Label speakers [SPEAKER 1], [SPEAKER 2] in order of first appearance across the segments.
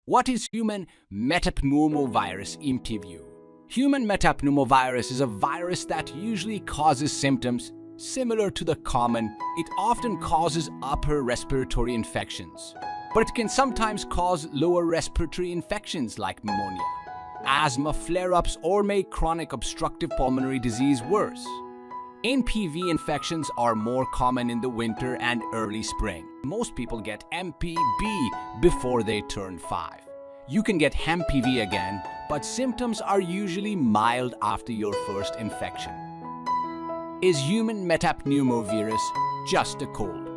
[SPEAKER 1] What is human metapneumovirus (HMPV)? Human metapneumovirus is a virus that usually causes symptoms similar to the common. It often causes upper respiratory infections, but it can sometimes cause lower respiratory infections like pneumonia, asthma flare-ups, or make chronic obstructive pulmonary disease worse. HMPV infections are more common in the winter and early spring. Most people get HMPV before they turn 5. You can get HMPV again, but symptoms are usually mild after your first infection. Is human metapneumovirus just a cold?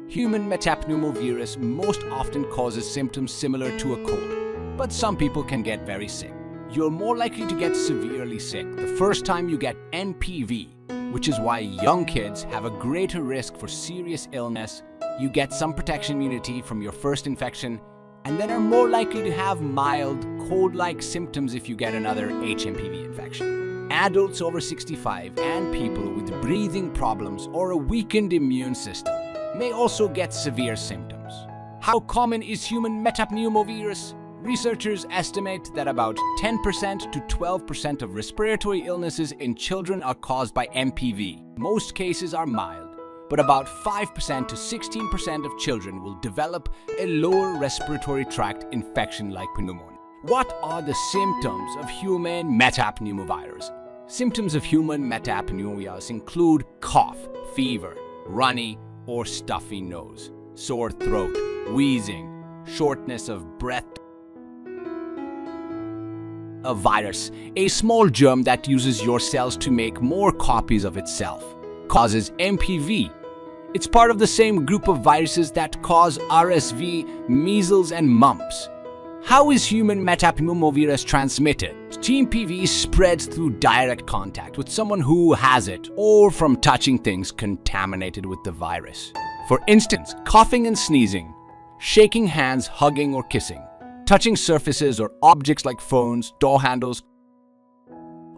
[SPEAKER 1] Human metapneumovirus most often causes symptoms similar to a cold, but some people can get very sick. You're more likely to get severely sick the first time you get HMPV, which is why young kids have a greater risk for serious illness. You get some protection immunity from your first infection, and then are more likely to have mild cold-like symptoms if you get another HMPV infection. Adults over 65 and people with breathing problems or a weakened immune system may also get severe symptoms. How common is human metapneumovirus? Researchers estimate that about 10% to 12% of respiratory illnesses in children are caused by HMPV. Most cases are mild, but about 5% to 16% of children will develop a lower respiratory tract infection like pneumonia. What are the symptoms of human metapneumovirus? Symptoms of human metapneumovirus include cough, fever, runny or stuffy nose, sore throat, wheezing, shortness of breath. A virus, a small germ that uses your cells to make more copies of itself, causes HMPV. It's part of the same group of viruses that cause RSV, measles, and mumps. How is human metapneumovirus transmitted? HMPV spreads through direct contact with someone who has it or from touching things contaminated with the virus. For instance, coughing and sneezing, shaking hands, hugging or kissing, touching surfaces or objects like phones, door handles.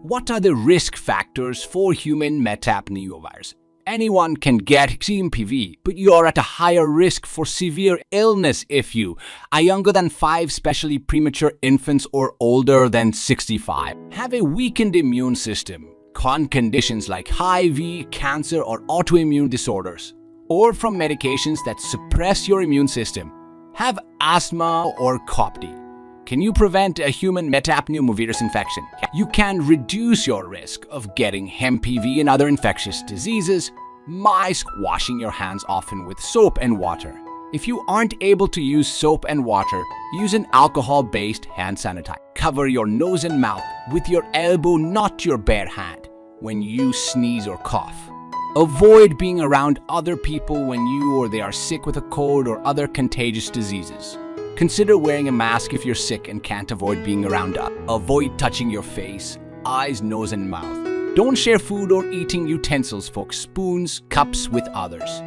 [SPEAKER 1] What are the risk factors for human metapneumovirus? Anyone can get HMPV, but you're at a higher risk for severe illness if you are younger than 5, especially premature infants, or older than 65. Have a weakened immune system, con conditions like HIV, cancer, or autoimmune disorders, or from medications that suppress your immune system. Have asthma or COPD. Can you prevent a human metapneumovirus infection? You can reduce your risk of getting HMPV and other infectious diseases by washing your hands often with soap and water. If you aren't able to use soap and water, use an alcohol-based hand sanitizer. Cover your nose and mouth with your elbow, not your bare hand, when you sneeze or cough. Avoid being around other people when you or they are sick with a cold or other contagious diseases. Consider wearing a mask if you're sick and can't avoid being around others. Avoid touching your face, eyes, nose, and mouth. Don't share food or eating utensils, forks, spoons, cups with others.